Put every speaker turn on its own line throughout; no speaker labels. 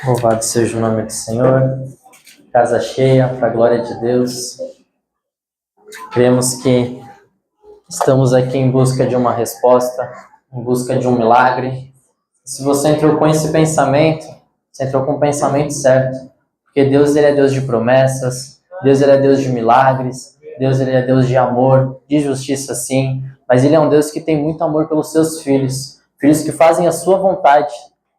Louvado seja o nome do Senhor. Casa cheia, para a glória de Deus. Cremos que estamos aqui em busca de uma resposta, em busca de um milagre. Se você entrou com esse pensamento, você entrou com o pensamento certo. Porque Deus, ele é Deus de promessas, Deus, ele é Deus de milagres, Deus, ele é Deus de amor, de justiça sim, mas ele é um Deus que tem muito amor pelos seus filhos, filhos que fazem a sua vontade.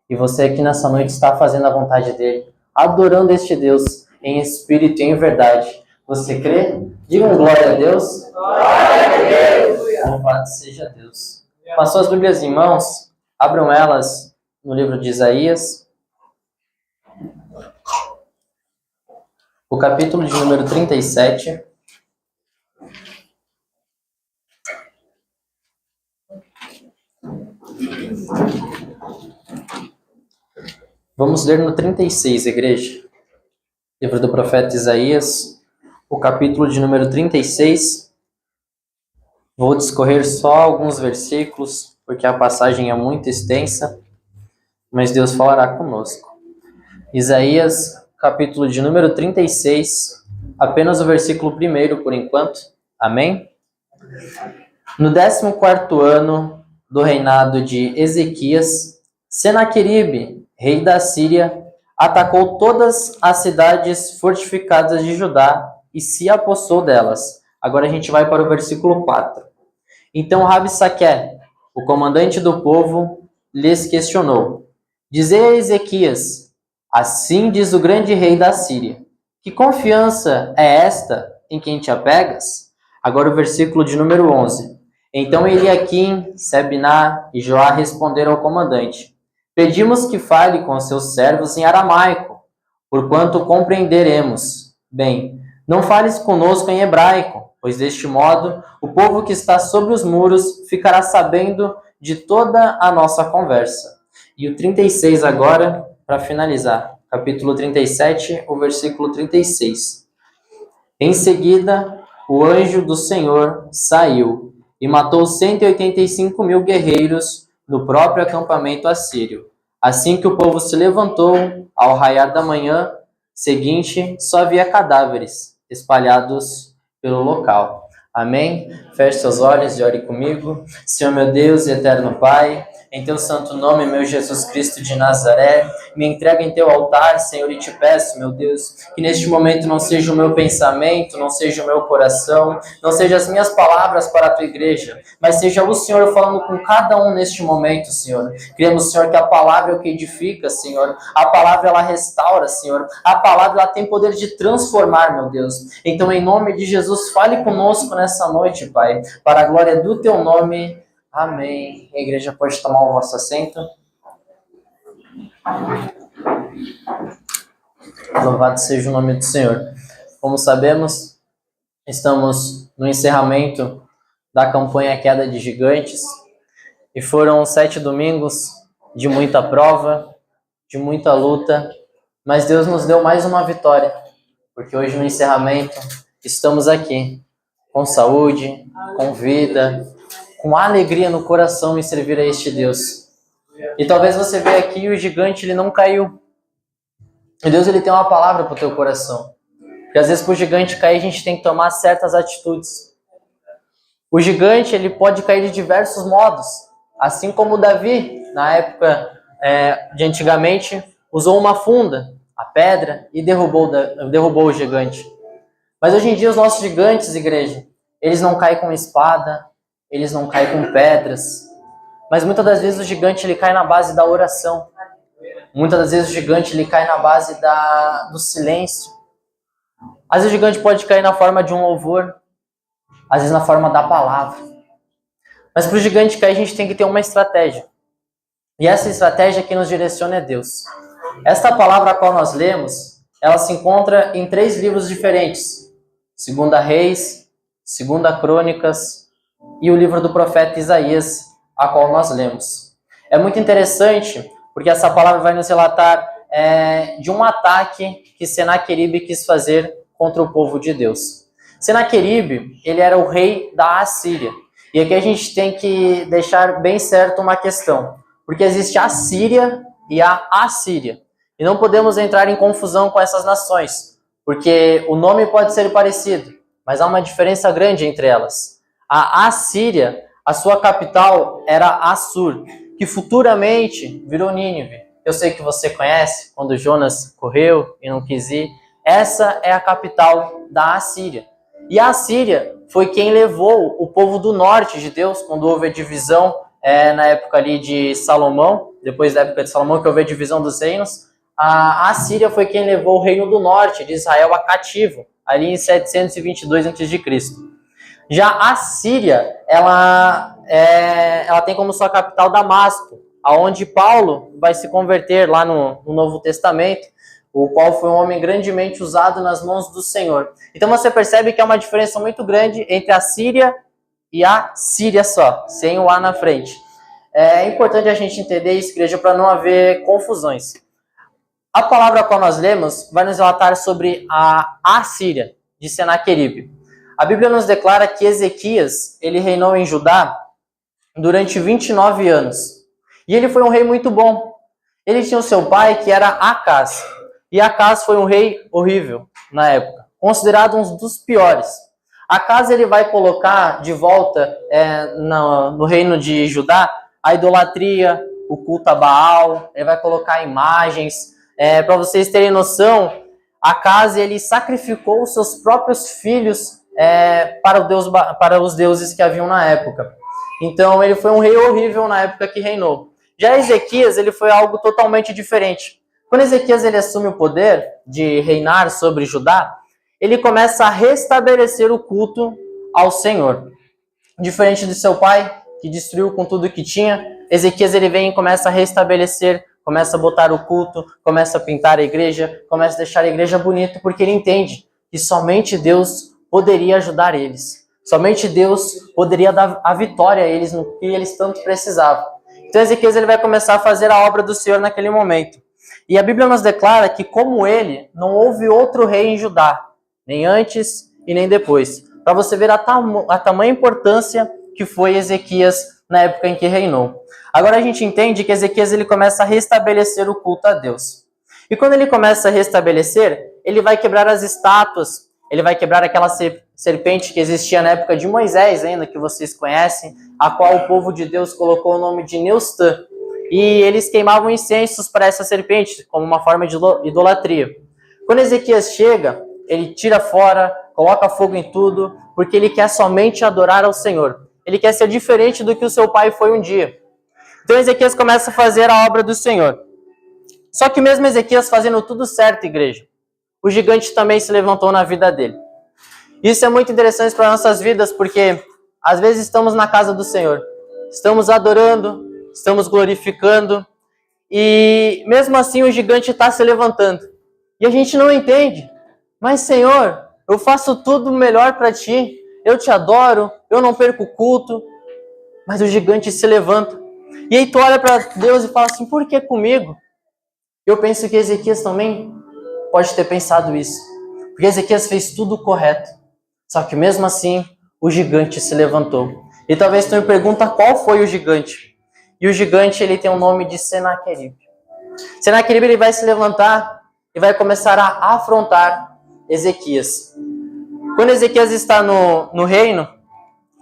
E você aqui nessa noite está fazendo a vontade dele, adorando este Deus em espírito e em verdade. Você crê? Digam glória a Deus.
Glória a Deus.
Louvado seja Deus. Com as suas Bíblias em mãos, abram elas no livro de Isaías, o capítulo de número 37. Vamos ler no 36, igreja. Livro do profeta Isaías, o capítulo de número 36. Vou discorrer só alguns versículos, porque a passagem é muito extensa, mas Deus falará conosco. Isaías, capítulo de número 36, apenas o versículo 1 por enquanto. Amém? No 14º ano do reinado de Ezequias, Senaqueribe, rei da Síria, atacou todas as cidades fortificadas de Judá e se apossou delas. Agora a gente vai para o versículo 4. Então Rabsaque, o comandante do povo, lhes questionou: Dizei a Ezequias, assim diz o grande rei da Síria, que confiança é esta em quem te apegas? Agora o versículo de número 11. Então Eliaquim, Sebna e Joá responderam ao comandante: Pedimos que fale com seus servos em aramaico, porquanto compreenderemos. Bem, não fales conosco em hebraico, pois deste modo o povo que está sobre os muros ficará sabendo de toda a nossa conversa. E o 36 agora, para finalizar. Capítulo 37, o versículo 36. Em seguida, o anjo do Senhor saiu e matou 185.000 guerreiros no próprio acampamento assírio. Assim que o povo se levantou, ao raiar da manhã seguinte, só havia cadáveres espalhados pelo local. Amém? Feche seus olhos e ore comigo. Senhor meu Deus e eterno Pai, em teu santo nome, meu Jesus Cristo de Nazaré, me entrega em teu altar, Senhor, e te peço, meu Deus, que neste momento não seja o meu pensamento, não seja o meu coração, não seja as minhas palavras para a tua igreja, mas seja o Senhor falando com cada um neste momento, Senhor. Cremos, Senhor, que a palavra é o que edifica, Senhor. A palavra, ela restaura, Senhor. A palavra, ela tem poder de transformar, meu Deus. Então, em nome de Jesus, fale conosco nessa noite, Pai, para a glória do teu nome. Amém. A igreja pode tomar o vosso assento. Louvado seja o nome do Senhor. Como sabemos, estamos no encerramento da campanha Queda de Gigantes e foram 7 domingos de muita prova, de muita luta, mas Deus nos deu mais uma vitória, porque hoje no encerramento estamos aqui com saúde, com vida, com alegria no coração em servir a este Deus. E talvez você veja aqui e o gigante ele não caiu. E Deus ele tem uma palavra para o teu coração. Porque às vezes para o gigante cair a gente tem que tomar certas atitudes. O gigante ele pode cair de diversos modos. Assim como Davi, na época de antigamente, usou uma funda, a pedra, e derrubou o gigante. Mas hoje em dia os nossos gigantes, igreja, eles não caem com espada, eles não caem com pedras, mas muitas das vezes o gigante ele cai na base da oração. Muitas das vezes o gigante ele cai na base do silêncio. Às vezes o gigante pode cair na forma de um louvor, às vezes na forma da palavra. Mas para o gigante cair a gente tem que ter uma estratégia. E essa estratégia que nos direciona é Deus. Esta palavra a qual nós lemos, ela se encontra em 3 livros diferentes. 2 Reis, 2 Crônicas e o livro do profeta Isaías, a qual nós lemos. É muito interessante, porque essa palavra vai nos relatar de um ataque que Senaqueribe quis fazer contra o povo de Deus. Senaqueribe, ele era o rei da Assíria. E aqui a gente tem que deixar bem certo uma questão. porque existe a Síria e a Assíria. E não podemos entrar em confusão com essas nações, porque o nome pode ser parecido, mas há uma diferença grande entre elas. A Assíria, a sua capital era Assur, que futuramente virou Nínive. Eu sei que você conhece, quando Jonas correu e não quis ir. Essa é a capital da Assíria. E a Assíria foi quem levou o povo do norte de Deus, quando houve a divisão na época ali de Salomão, depois da época de Salomão que houve a divisão dos reinos. A Assíria foi quem levou o reino do norte de Israel a cativo, ali em 722 a.C. Já a Síria, ela tem como sua capital Damasco, aonde Paulo vai se converter lá no Novo Testamento, o qual foi um homem grandemente usado nas mãos do Senhor. Então você percebe que há uma diferença muito grande entre a Síria e a Síria só, sem o A na frente. É importante a gente entender isso, igreja, para não haver confusões. A palavra a qual nós lemos vai nos relatar sobre a Assíria, de Senaqueribe. A Bíblia nos declara que Ezequias, ele reinou em Judá durante 29 anos. E ele foi um rei muito bom. Ele tinha o seu pai, que era Acaz. E Acaz foi um rei horrível na época, considerado um dos piores. Acaz, ele vai colocar de volta no reino de Judá a idolatria, o culto a Baal, ele vai colocar imagens. Para vocês terem noção, Acaz, ele sacrificou os seus próprios filhos para os deuses que haviam na época. Então ele foi um rei horrível na época que reinou. Já Ezequias, ele foi algo totalmente diferente. Quando Ezequias ele assume o poder de reinar sobre Judá, ele começa a restabelecer o culto ao Senhor. Diferente de seu pai, que destruiu com tudo que tinha, Ezequias ele vem e começa a restabelecer, começa a botar o culto, começa a pintar a igreja, começa a deixar a igreja bonita, porque ele entende que somente Deus poderia ajudar eles. Somente Deus poderia dar a vitória a eles no que eles tanto precisavam. Então Ezequias ele vai começar a fazer a obra do Senhor naquele momento. E a Bíblia nos declara que, como ele, não houve outro rei em Judá, nem antes e nem depois. Para você ver a tamanha importância que foi Ezequias na época em que reinou. Agora a gente entende que Ezequias ele começa a restabelecer o culto a Deus. E quando ele começa a restabelecer, ele vai quebrar as estátuas, ele vai quebrar aquela serpente que existia na época de Moisés ainda, que vocês conhecem, a qual o povo de Deus colocou o nome de Neustã. E eles queimavam incensos para essa serpente, como uma forma de idolatria. Quando Ezequias chega, ele tira fora, coloca fogo em tudo, porque ele quer somente adorar ao Senhor. Ele quer ser diferente do que o seu pai foi um dia. Então Ezequias começa a fazer a obra do Senhor. Só que mesmo Ezequias fazendo tudo certo, igreja, o gigante também se levantou na vida dele. Isso é muito interessante para nossas vidas, porque às vezes estamos na casa do Senhor, estamos adorando, estamos glorificando, e mesmo assim o gigante está se levantando. E a gente não entende. Mas Senhor, eu faço tudo melhor para Ti, eu Te adoro, eu não perco o culto, mas o gigante se levanta. E aí tu olha para Deus e fala assim, por que comigo? Eu penso que Ezequias também pode ter pensado isso. Porque Ezequias fez tudo correto. Só que mesmo assim, o gigante se levantou. E talvez tu me pergunta qual foi o gigante. E o gigante, ele tem o nome de Senaqueribe. Senaqueribe, ele vai se levantar e vai começar a afrontar Ezequias. Quando Ezequias está no reino,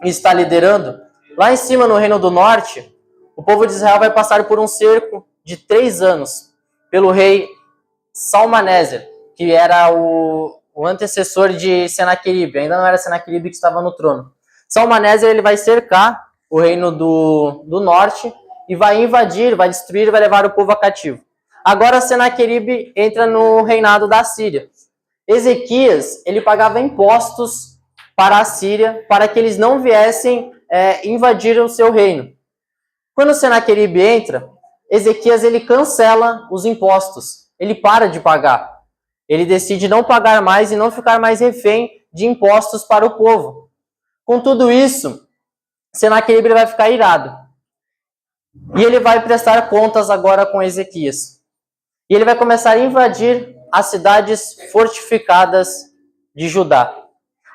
e está liderando, lá em cima no reino do norte, o povo de Israel vai passar por um cerco de 3 anos pelo rei Salmaneser, que era o antecessor de Senaqueribe. Ainda não era Senaqueribe que estava no trono. Salmaneser ele vai cercar o reino do norte e vai invadir, vai destruir, vai levar o povo a cativo. Agora Senaqueribe entra no reinado da Síria. Ezequias ele pagava impostos para a Síria para que eles não viessem invadir o seu reino. Quando Senaqueribe entra, Ezequias ele cancela os impostos. Ele para de pagar. Ele decide não pagar mais e não ficar mais refém de impostos para o povo. Com tudo isso, Senaqueribe vai ficar irado. E ele vai prestar contas agora com Ezequias. E ele vai começar a invadir as cidades fortificadas de Judá.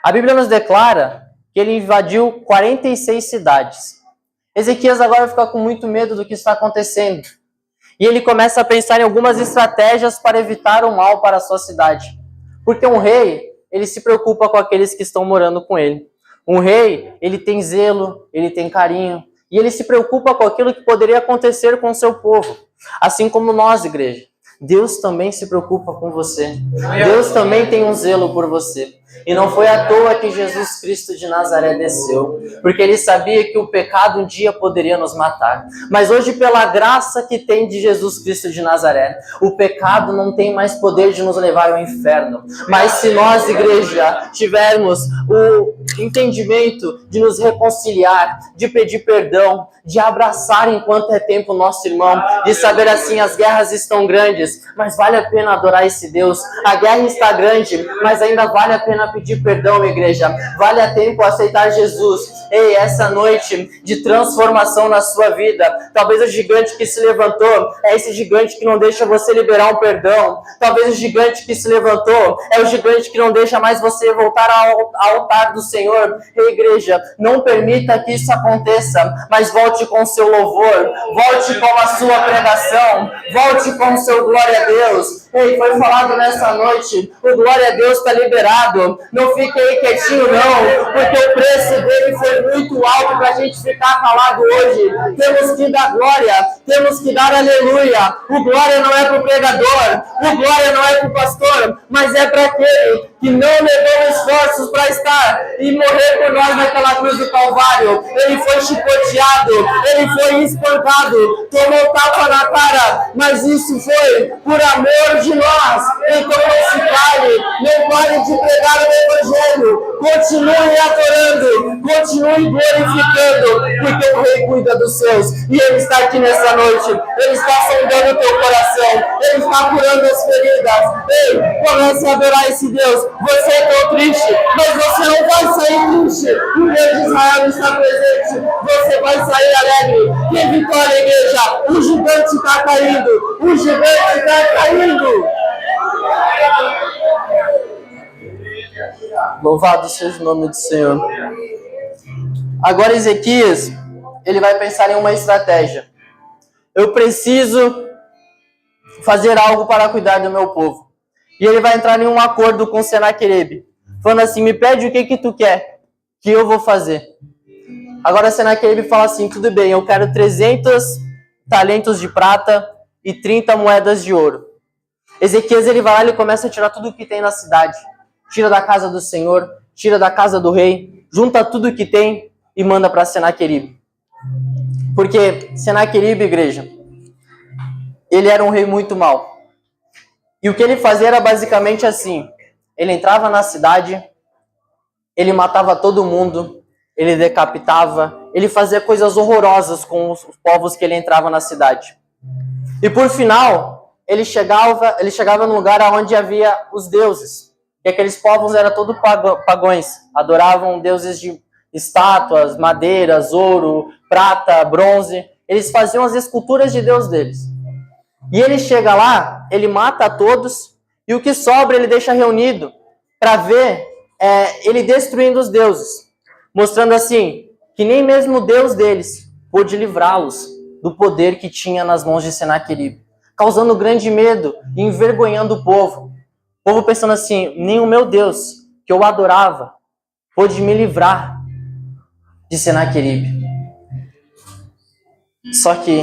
A Bíblia nos declara que ele invadiu 46 cidades. Ezequias agora vai ficar com muito medo do que está acontecendo. E ele começa a pensar em algumas estratégias para evitar o mal para a sua cidade. Porque um rei, ele se preocupa com aqueles que estão morando com ele. Um rei, ele tem zelo, ele tem carinho, e ele se preocupa com aquilo que poderia acontecer com o seu povo. Assim como nós, igreja. Deus também se preocupa com você. Deus também tem um zelo por você. E não foi à toa que Jesus Cristo de Nazaré desceu, porque ele sabia que o pecado um dia poderia nos matar. Mas hoje, pela graça que tem de Jesus Cristo de Nazaré, o pecado não tem mais poder de nos levar ao inferno. Mas se nós, igreja, tivermos o entendimento de nos reconciliar, de pedir perdão, de abraçar enquanto é tempo o nosso irmão, de saber assim, as guerras estão grandes, mas vale a pena adorar esse Deus. A guerra está grande, mas ainda vale a pena pedir perdão, igreja. Vale a tempo aceitar Jesus. Ei, essa noite de transformação na sua vida, talvez o gigante que se levantou é esse gigante que não deixa você liberar um perdão. Talvez o gigante que se levantou é o gigante que não deixa mais você voltar ao altar do Senhor. Ei, igreja, não permita que isso aconteça, mas volte com o seu louvor, volte com a sua pregação, volte com o seu glória a Deus. Ei, foi falado nessa noite, o glória a Deus está liberado. Não fique aí quietinho não, porque o preço dele foi muito alto para a gente ficar calado hoje. Temos que dar glória, temos que dar aleluia. O glória não é para o pregador, o glória não é para o pastor, mas é para aquele que não levou esforços para estar e morrer por nós naquela cruz do Calvário. Ele foi chicoteado, ele foi espancado, tomou tapa na cara, mas isso foi por amor de nós. Então não se cale, não pare de pregar o Evangelho, continue adorando, continue glorificando, porque o Rei cuida dos seus, e Ele está aqui nessa noite, Ele está sondando o teu coração, Ele está curando as feridas. Ei, comece a adorar esse Deus. Você é tão triste, mas você não vai sair triste. O Deus de Israel está presente, você vai sair alegre. Que vitória, igreja! O gigante está caindo, o gigante está caindo. Louvado seja o nome do Senhor. Agora Ezequias, ele vai pensar em uma estratégia. Eu preciso fazer algo para cuidar do meu povo. E ele vai entrar em um acordo com Senaqueribe, falando assim, me pede o que tu quer, que eu vou fazer. Agora Senaqueribe fala assim, tudo bem, eu quero 300 talentos de prata e 30 moedas de ouro. Ezequias, ele vai lá e começa a tirar tudo o que tem na cidade. Tira da casa do Senhor, tira da casa do rei, junta tudo o que tem e manda para Senaqueribe. Porque Senaqueribe, igreja, ele era um rei muito mau. E o que ele fazia era basicamente assim, ele entrava na cidade, ele matava todo mundo, ele decapitava, ele fazia coisas horrorosas com os povos que ele entrava na cidade. E por final, ele chegava num lugar onde havia os deuses, e aqueles povos eram todos pagões, adoravam deuses de estátuas, madeiras, ouro, prata, bronze, eles faziam as esculturas de Deus deles. E ele chega lá, ele mata a todos, e o que sobra ele deixa reunido para ver ele destruindo os deuses. Mostrando assim, que nem mesmo o Deus deles pôde livrá-los do poder que tinha nas mãos de Senaqueribe. Causando grande medo e envergonhando o povo. O povo pensando assim, nem o meu Deus, que eu adorava, pôde me livrar de Senaqueribe. Só que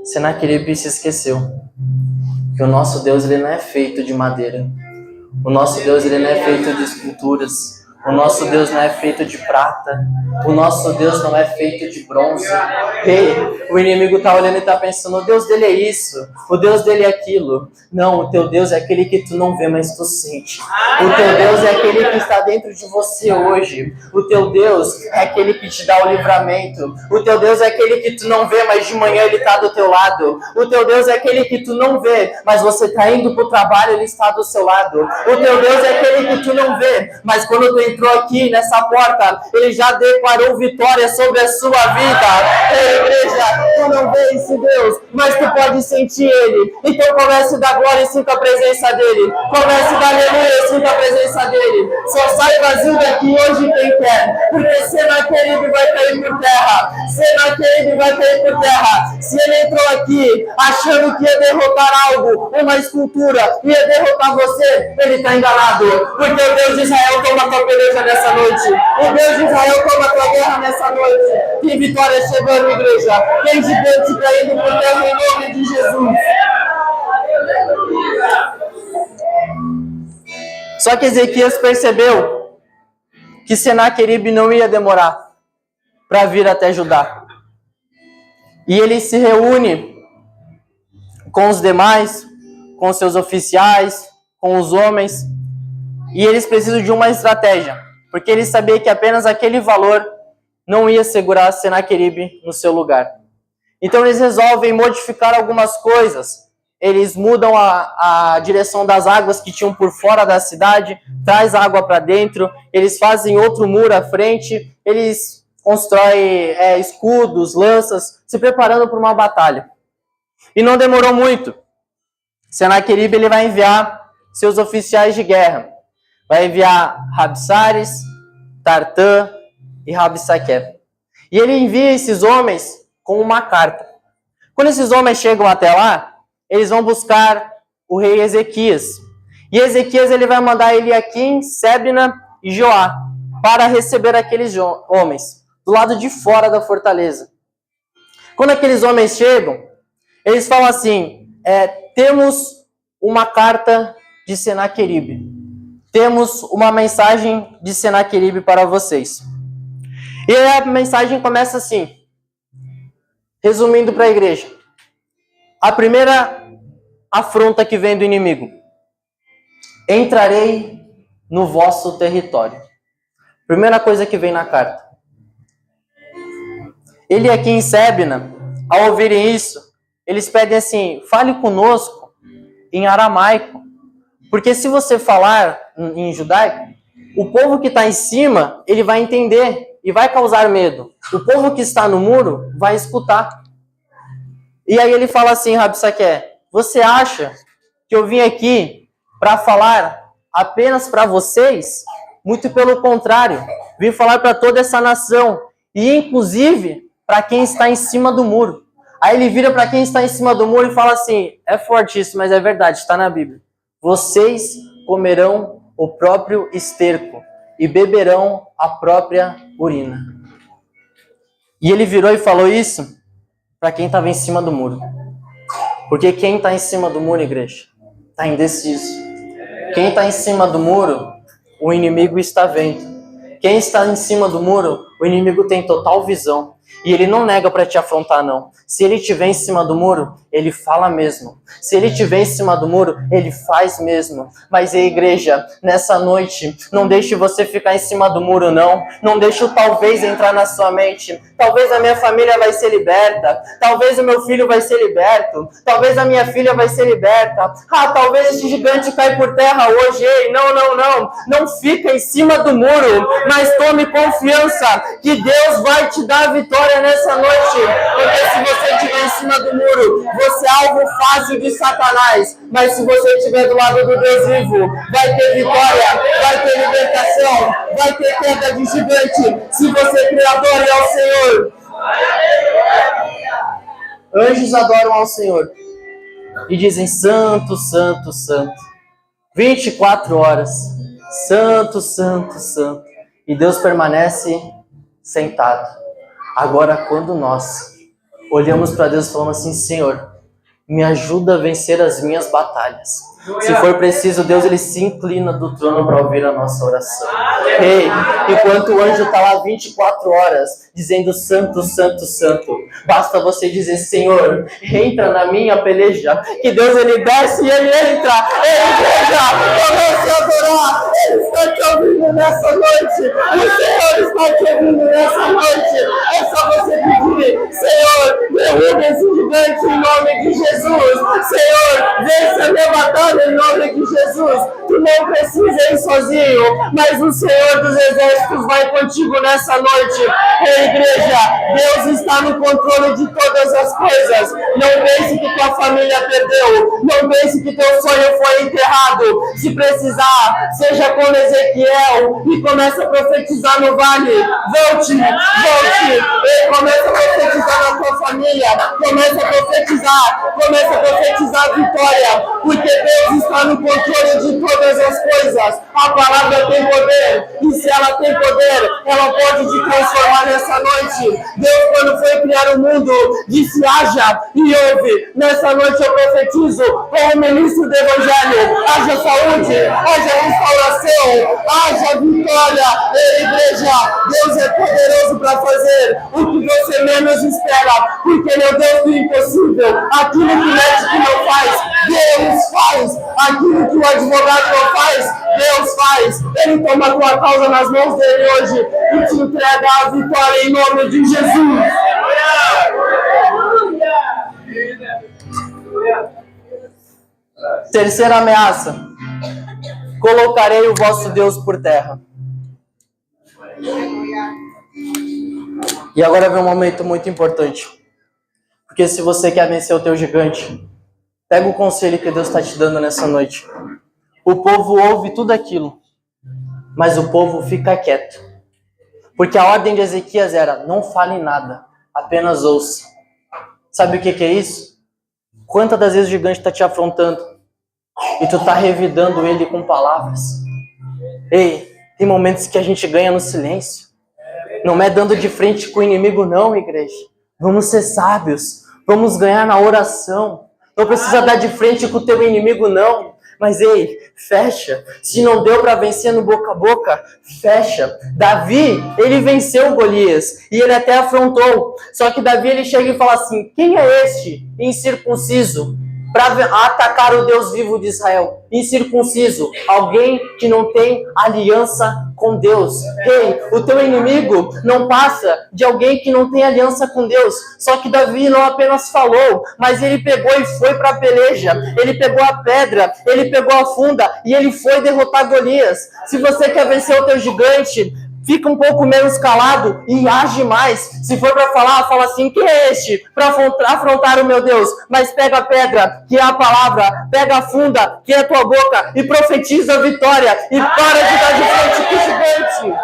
Senaqueribe se esqueceu que o nosso Deus ele não é feito de madeira. O nosso Deus ele não é feito de esculturas. O nosso Deus não é feito de prata. O nosso Deus não é feito de bronze. Ei, o inimigo está olhando e está pensando, o Deus dele é isso, o Deus dele é aquilo. Não, o teu Deus é aquele que tu não vê, mas tu sente. O teu Deus é aquele que está dentro de você hoje. O teu Deus é aquele que te dá o livramento. O teu Deus é aquele que tu não vê, mas de manhã ele está do teu lado. O teu Deus é aquele que tu não vê, mas você está indo para o trabalho, ele está do seu lado. O teu Deus é aquele que tu não vê, mas quando tu entrou aqui nessa porta, ele já declarou vitória sobre a sua vida. Ei, igreja, tu não
ver esse Deus, mas tu pode sentir Ele. Então comece a dar glória e sinta a presença dEle. Comece a dar aleluia e sinta a presença dEle. Só sai vazio daqui hoje quem quer, porque Senaqueribe vai cair por terra. Senaqueribe vai cair por terra. Se ele entrou aqui achando que ia derrotar algo, uma escultura, ia derrotar você, ele está enganado. Porque o Deus de Israel toma a tua peleja nessa noite. O Deus de Israel toma a tua guerra nessa noite. Tem vitória chegando, igreja. Tem gigante caindo por terra em nome de Jesus. Só que Ezequias percebeu que Senaqueribe não ia demorar para vir até Judá. E ele se reúne com os demais, com os seus oficiais, com os homens, e eles precisam de uma estratégia, porque ele sabia que apenas aquele valor não ia segurar Senaqueribe no seu lugar. Então eles resolvem modificar algumas coisas. Eles mudam a direção das águas que tinham por fora da cidade, traz água para dentro, eles fazem outro muro à frente, eles constroem escudos, lanças, se preparando para uma batalha. E não demorou muito. Senaqueribe ele vai enviar seus oficiais de guerra. Vai enviar Rabsares, Tartã e Rabsaqué. E ele envia esses homens com uma carta. Quando esses homens chegam até lá, eles vão buscar o rei Ezequias. E Ezequias ele vai mandar Eliaquim, Sebna e Joá para receber aqueles homens do lado de fora da fortaleza. Quando aqueles homens chegam, eles falam assim, temos uma carta de Senaqueribe. Temos uma mensagem de Senaqueribe para vocês. E a mensagem começa assim, resumindo para a igreja. A primeira afronta que vem do inimigo. Entrarei no vosso território. Primeira coisa que vem na carta. Eliaquim e Sebna, ao ouvirem isso, eles pedem assim, fale conosco em aramaico. Porque se você falar em judaico, o povo que está em cima, ele vai entender e vai causar medo. O povo que está no muro vai escutar. E aí ele fala assim, Rabsaqué, você acha que eu vim aqui para falar apenas para vocês? Muito pelo contrário, vim falar para toda essa nação, e inclusive para quem está em cima do muro. Aí ele vira para quem está em cima do muro e fala assim, é forte isso, mas é verdade, está na Bíblia. Vocês comerão o próprio esterco e beberão a própria urina. E ele virou e falou isso para quem estava em cima do muro. Porque quem está em cima do muro, igreja, está indeciso. Quem está em cima do muro, o inimigo está vendo. Quem está em cima do muro, o inimigo tem total visão. E ele não nega para te afrontar, não. Se ele estiver em cima do muro, ele fala mesmo. Se ele estiver em cima do muro, ele faz mesmo. Mas a igreja, nessa noite, não deixe você ficar em cima do muro, não. Não deixe o talvez entrar na sua mente. Talvez a minha família vai ser liberta. Talvez o meu filho vai ser liberto. Talvez a minha filha vai ser liberta. Talvez esse gigante caia por terra hoje. Ei, não. Não fica em cima do muro, mas tome confiança que Deus vai te dar a vitória nessa noite. Porque se você estiver em cima do muro, você é alvo fácil de Satanás. Mas se você estiver do lado do Deus vivo, vai ter vitória, vai ter libertação, vai ter queda de gigante. Se você crê, adore ao Senhor. Anjos adoram ao Senhor e dizem santo, santo, santo. 24 horas. Santo, santo, santo. E Deus permanece sentado. Agora, quando nós olhamos para Deus e falamos assim, Senhor, me ajuda a vencer as minhas batalhas. Se for preciso, Deus ele se inclina do trono para ouvir a nossa oração. Ei, enquanto o anjo está lá 24 horas, dizendo santo, santo, santo, basta você dizer, Senhor, entra na minha peleja, que Deus ele desce e ele entra. Ei, igreja, comece a adorar. Ele está te ouvindo nessa noite. O Senhor está te ouvindo nessa noite. É só você pedir, Senhor, derruba esse gigante. gigante em nome de Jesus. Senhor, vença a minha batalha em nome de Jesus. Tu não precisa ir sozinho, mas o Senhor dos Exércitos vai contigo nessa noite. Ei, igreja, Deus está no controle de todas as coisas. Não pense que tua família perdeu. Não pense que teu sonho foi enterrado. Se precisar, seja como Ezequiel e começa a profetizar no vale. Volte. Ei, começa a profetizar na tua família. Começa a profetizar a vitória. Porque Deus está no controle de todas as coisas. A palavra tem poder. E se ela tem poder, ela pode te transformar nessa noite. Deus, quando foi criar o mundo, disse: haja e ouve. Nessa noite eu profetizo como ministro do Evangelho: haja saúde, haja restauração, haja vitória. Ei, igreja, Deus é poderoso para fazer o que você menos espera, porque Ele é o Deus do impossível. Aquilo que o médico não faz, Deus faz. Aquilo que o advogado não faz, Deus faz. Ele toma a tua causa nas mãos dele hoje e te entrega a vitória em nome de Jesus. Terceira ameaça: colocarei o vosso Deus por terra. E agora vem um momento muito importante. Porque se você quer vencer o teu gigante, pega o conselho que Deus está te dando nessa noite. O povo ouve tudo aquilo, mas o povo fica quieto. Porque a ordem de Ezequias era: não fale nada, apenas ouça. Sabe o que é isso? Quantas das vezes o gigante está te afrontando e tu está revidando ele com palavras? Ei, tem momentos que a gente ganha no silêncio. Não é dando de frente com o inimigo não, igreja. Vamos ser sábios. Vamos ganhar na oração. Não precisa dar de frente com o teu inimigo não. Mas ei, fecha. Se não deu para vencer no boca a boca, fecha. Davi, ele venceu Golias e ele até afrontou. Só que Davi, ele chega e fala assim: quem é este incircunciso para atacar o Deus vivo de Israel? Incircunciso, alguém que não tem aliança com Deus. Ei, o teu inimigo não passa de alguém que não tem aliança com Deus. Só que Davi não apenas falou, mas ele pegou e foi para a peleja. Ele pegou a pedra, ele pegou a funda e ele foi derrotar Golias. Se você quer vencer o teu gigante, fica um pouco menos calado e age mais. Se for para falar, fala assim: quem é este para afrontar o meu Deus? Mas pega a pedra, que é a palavra, pega a funda, que é a tua boca, e profetiza a vitória. E para de dar de frente com o gigante.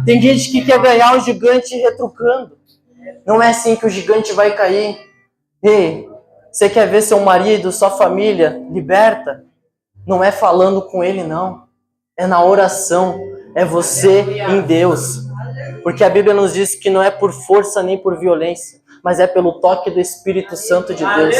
Tem gente que quer ganhar um gigante retrucando. Não é assim que o gigante vai cair. Ei, você quer ver seu marido, sua família liberta? Não é falando com ele, não. É na oração, é você em Deus. Porque a Bíblia nos diz que não é por força nem por violência, mas é pelo toque do Espírito Santo de Deus.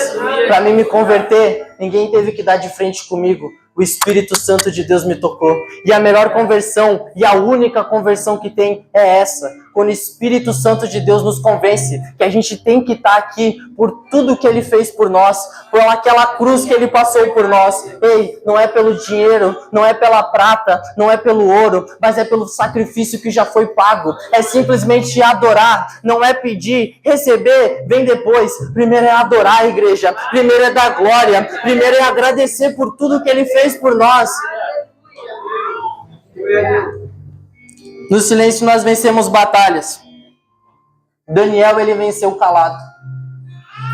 Para mim me converter, ninguém teve que dar de frente comigo. O Espírito Santo de Deus me tocou. E a melhor conversão, e a única conversão que tem é essa. Quando o Espírito Santo de Deus nos convence que a gente tem que estar aqui por tudo que Ele fez por nós, por aquela cruz que Ele passou por nós. Ei, não é pelo dinheiro, não é pela prata, não é pelo ouro, mas é pelo sacrifício que já foi pago. É simplesmente adorar, não é pedir, receber, vem depois. Primeiro é adorar, igreja. Primeiro é dar glória. Primeiro é agradecer por tudo que Ele fez por nós. No silêncio nós vencemos batalhas. Daniel, ele venceu calado.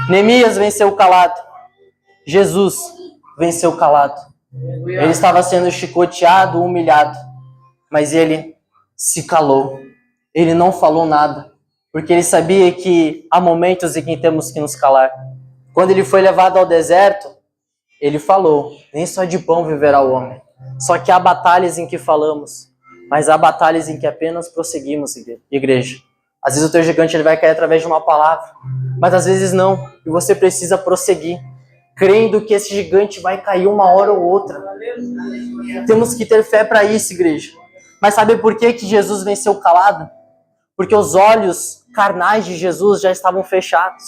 Neemias venceu calado. Jesus venceu calado. Ele estava sendo chicoteado, humilhado, mas ele se calou. Ele não falou nada, porque ele sabia que há momentos em que temos que nos calar. Quando ele foi levado ao deserto, ele falou: nem só de pão viverá o homem. Só que há batalhas em que falamos, mas há batalhas em que apenas prosseguimos, igreja. Às vezes o teu gigante ele vai cair através de uma palavra, mas às vezes não. E você precisa prosseguir, crendo que esse gigante vai cair uma hora ou outra. Temos que ter fé para isso, igreja. Mas sabe por que Jesus venceu calado? Porque os olhos carnais de Jesus já estavam fechados,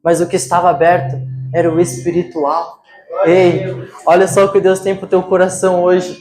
mas o que estava aberto era o espiritual. Ei, olha só o que Deus tem para o teu coração hoje.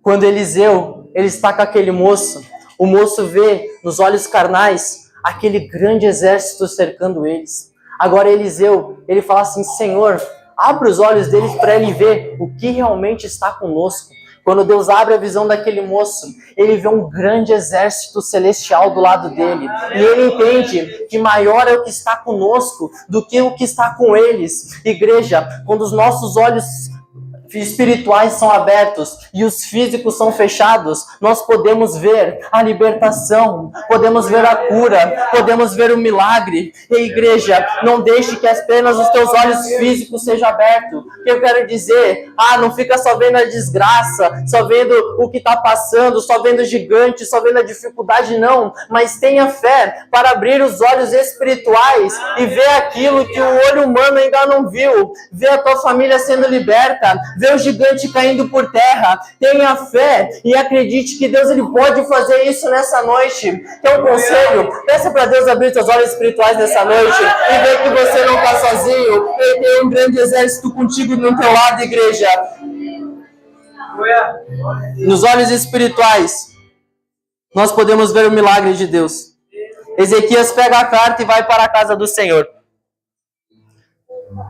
Quando Eliseu, ele está com aquele moço, o moço vê nos olhos carnais aquele grande exército cercando eles. Agora Eliseu, ele fala assim, Senhor, abre os olhos deles para ele ver o que realmente está conosco. Quando Deus abre a visão daquele moço, ele vê um grande exército celestial do lado dele. E ele entende que maior é o que está conosco do que o que está com eles. Igreja, quando os nossos olhos espirituais são abertos e os físicos são fechados, nós podemos ver a libertação, podemos ver a cura, podemos ver o milagre. E igreja, não deixe que apenas os teus olhos físicos sejam abertos. O que eu quero dizer? Não fica só vendo a desgraça, só vendo o que está passando, só vendo o gigante, só vendo a dificuldade, não. Mas tenha fé para abrir os olhos espirituais e ver aquilo que o olho humano ainda não viu. Ver a tua família sendo liberta, ver o gigante caindo por terra. Tenha fé e acredite que Deus ele pode fazer isso nessa noite. É um conselho, peça para Deus abrir seus olhos espirituais nessa noite e ver que você não está sozinho. Ele tem um grande exército contigo no teu lado, igreja. Nos olhos espirituais, nós podemos ver o milagre de Deus. Ezequias pega a carta e vai para a casa do Senhor.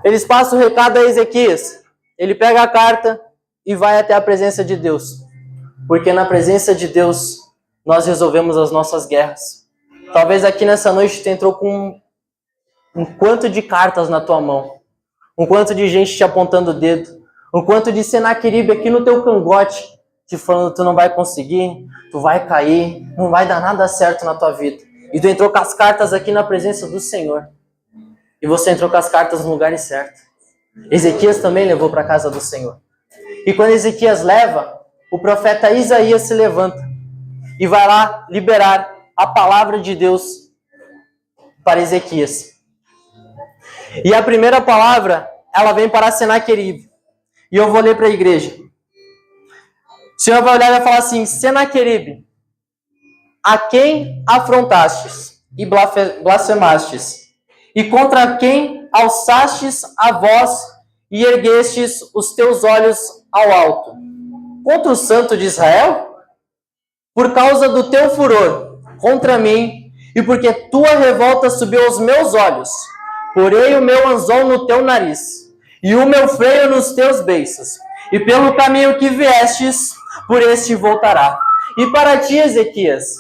Eles passam o recado a Ezequias. Ele pega a carta e vai até a presença de Deus. Porque na presença de Deus, nós resolvemos as nossas guerras. Talvez aqui nessa noite tu entrou com um quanto de cartas na tua mão. Um quanto de gente te apontando o dedo. Um quanto de Senaqueribe aqui no teu cangote. Te falando, tu não vai conseguir, tu vai cair, não vai dar nada certo na tua vida. E tu entrou com as cartas aqui na presença do Senhor. E você entrou com as cartas no lugar certo. Ezequias também levou para a casa do Senhor. E quando Ezequias leva, o profeta Isaías se levanta e vai lá liberar a palavra de Deus para Ezequias. E a primeira palavra, ela vem para Senaqueribe. E eu vou ler para a igreja. O Senhor vai olhar e vai falar assim, Senaqueribe, a quem afrontastes e blasfemastes? E contra quem alçastes a voz e erguestes os teus olhos ao alto? Contra o Santo de Israel? Por causa do teu furor contra mim, e porque tua revolta subiu aos meus olhos, porei o meu anzol no teu nariz, e o meu freio nos teus beiços, e pelo caminho que viestes, por este voltará. E para ti, Ezequias,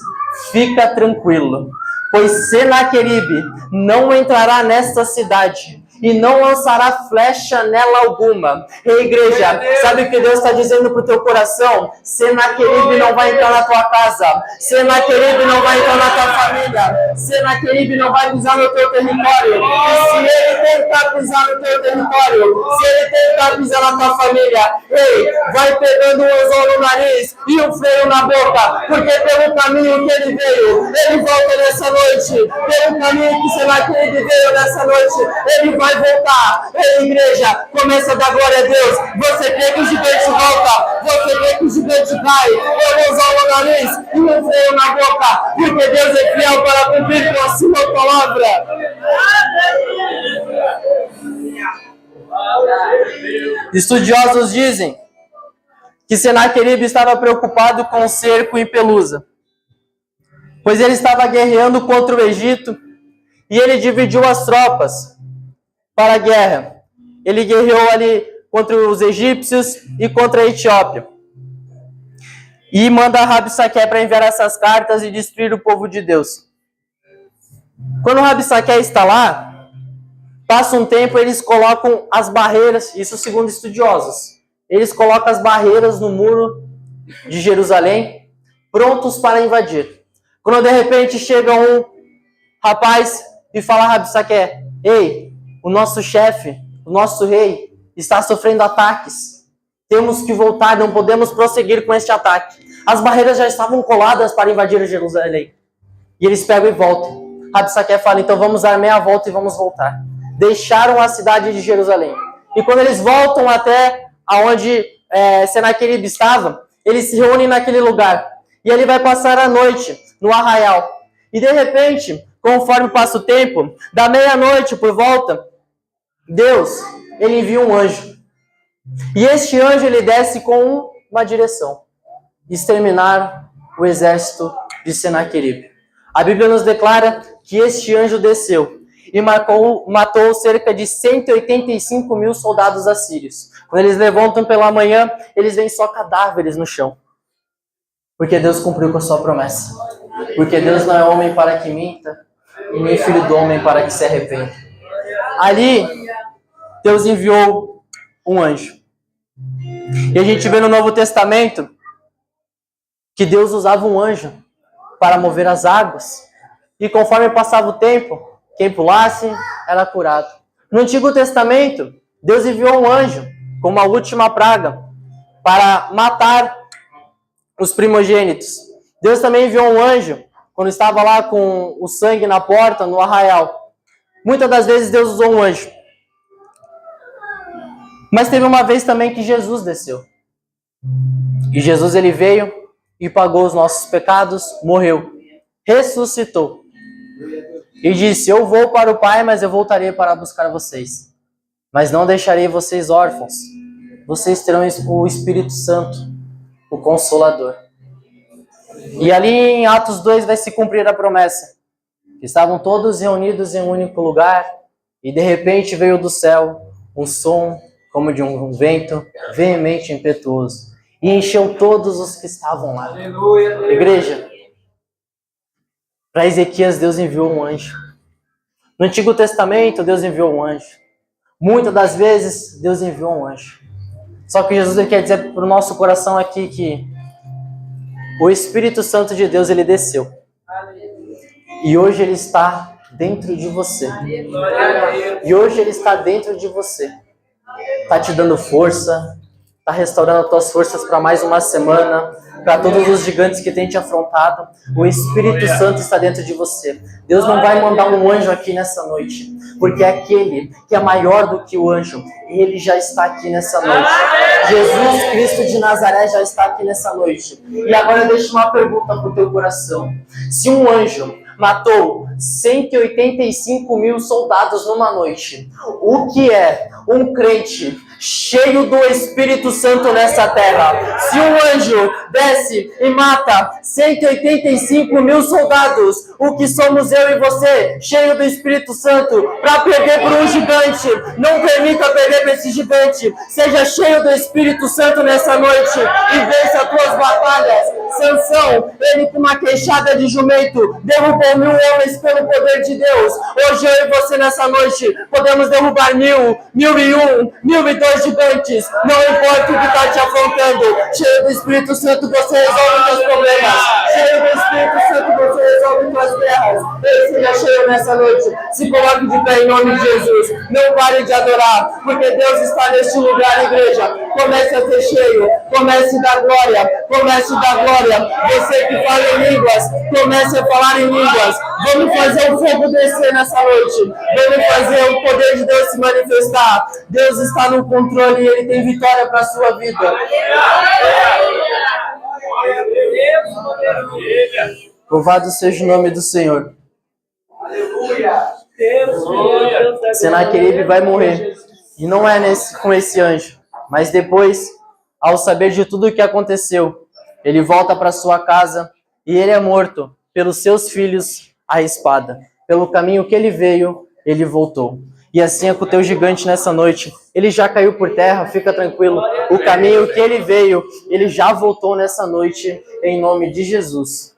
fica tranquilo, pois Senaqueribe não entrará nesta cidade e não lançará flecha nela alguma. Ei, igreja, sabe o que Deus está dizendo para o teu coração? Senaqueribe não vai entrar na tua casa, Senaqueribe não vai entrar na tua família, Senaqueribe não vai pisar no teu território. E se ele tentar pisar no teu território, se ele tentar pisar na tua família, ei, vai pegando o anzol no nariz e o freio na boca, porque pelo caminho que ele veio, ele volta nessa noite. Pelo caminho que Senaqueribe veio nessa noite, ele vai voltar. Ei, igreja, começa a dar glória a Deus. Você crê que o gigante volta, você crê que o gigante cai, eu anzol no nariz e o freio na boca, porque Deus é fiel para cumprir com a sua palavra. Estudiosos dizem que Senaqueribe estava preocupado com o cerco em Pelusa, pois ele estava guerreando contra o Egito e ele dividiu as tropas para a guerra. Ele guerreou ali contra os egípcios e contra a Etiópia. E manda Rabsaque para enviar essas cartas e destruir o povo de Deus. Quando Rabsaque está lá, passa um tempo, eles colocam as barreiras, isso segundo estudiosos, eles colocam as barreiras no muro de Jerusalém, prontos para invadir. Quando de repente chega um rapaz e fala a Rabsaque, ei, o nosso chefe, o nosso rei, está sofrendo ataques. Temos que voltar, não podemos prosseguir com este ataque. As barreiras já estavam coladas para invadir Jerusalém. E eles pegam e voltam. Rabsaque fala, então vamos dar meia volta e vamos voltar. Deixaram a cidade de Jerusalém. E quando eles voltam até onde Senaqueribe estava, eles se reúnem naquele lugar. E ele vai passar a noite no arraial. E de repente, conforme passa o tempo, da meia-noite por volta, Deus, ele envia um anjo. E este anjo, ele desce com uma direção: exterminar o exército de Senaqueribe. A Bíblia nos declara que este anjo desceu e matou cerca de 185 mil soldados assírios. Quando eles levantam pela manhã, eles veem só cadáveres no chão. Porque Deus cumpriu com a sua promessa. Porque Deus não é homem para que minta, e nem filho do homem para que se arrependa. Ali, Deus enviou um anjo. E a gente vê no Novo Testamento que Deus usava um anjo para mover as águas. E conforme passava o tempo, quem pulasse era curado. No Antigo Testamento, Deus enviou um anjo como a última praga para matar os primogênitos. Deus também enviou um anjo quando estava lá com o sangue na porta, no arraial. Muitas das vezes Deus usou um anjo. Mas teve uma vez também que Jesus desceu. E Jesus ele veio e pagou os nossos pecados, morreu, ressuscitou. E disse, eu vou para o Pai, mas eu voltarei para buscar vocês. Mas não deixarei vocês órfãos. Vocês terão o Espírito Santo, o Consolador. E ali em Atos 2 vai se cumprir a promessa. Estavam todos reunidos em um único lugar, e de repente veio do céu um som como de um vento veemente e impetuoso, e encheu todos os que estavam lá. Aleluia. Igreja, para Ezequias Deus enviou um anjo. No Antigo Testamento Deus enviou um anjo. Muitas das vezes Deus enviou um anjo. Só que Jesus quer dizer para o nosso coração aqui que o Espírito Santo de Deus ele desceu. E hoje ele está dentro de você. E hoje ele está dentro de você. Está te dando força, está restaurando as tuas forças para mais uma semana, para todos os gigantes que têm te afrontado. O Espírito Santo está dentro de você. Deus não vai mandar um anjo aqui nessa noite, porque é aquele que é maior do que o anjo, e ele já está aqui nessa noite. Jesus Cristo de Nazaré já está aqui nessa noite. E agora deixa uma pergunta para o teu coração. Se um anjo matou 185 mil soldados numa noite, o que é um crente cheio do Espírito Santo nessa terra? Se um anjo desce e mata 185 mil soldados, o que somos eu e você, cheio do Espírito Santo, para perder por um gigante? Não permita perder para esse gigante. Seja cheio do Espírito Santo nessa noite e vença as tuas batalhas. Sansão, ele com uma queixada de jumento derrubou 1000 homens pelo poder de Deus. Hoje eu e você nessa noite podemos derrubar 1000, 1001, 1002 gigantes. Não importa o que está te afrontando. Cheio do Espírito Santo você resolve os seus problemas. Cheio do Espírito Santo você resolve as suas guerras. Ele seja cheio nessa noite. Se coloque de pé em nome de Jesus. Não pare de adorar, porque Deus está neste lugar, igreja. Comece a ser cheio. Comece a dar glória. Comece a dar glória. Você que fala em línguas, comece a falar em línguas. Vamos fazer o fogo descer nessa noite. Vamos fazer o poder de Deus se manifestar. Deus está no controle e Ele tem vitória para a sua vida. Louvado seja o nome do Senhor. Senaqueribe vai morrer. E não é com esse anjo. Mas depois, ao saber de tudo o que aconteceu, ele volta para sua casa e ele é morto pelos seus filhos à espada. Pelo caminho que ele veio, ele voltou. E assim é com o teu gigante nessa noite. Ele já caiu por terra, fica tranquilo. O caminho que ele veio, ele já voltou nessa noite, em nome de Jesus.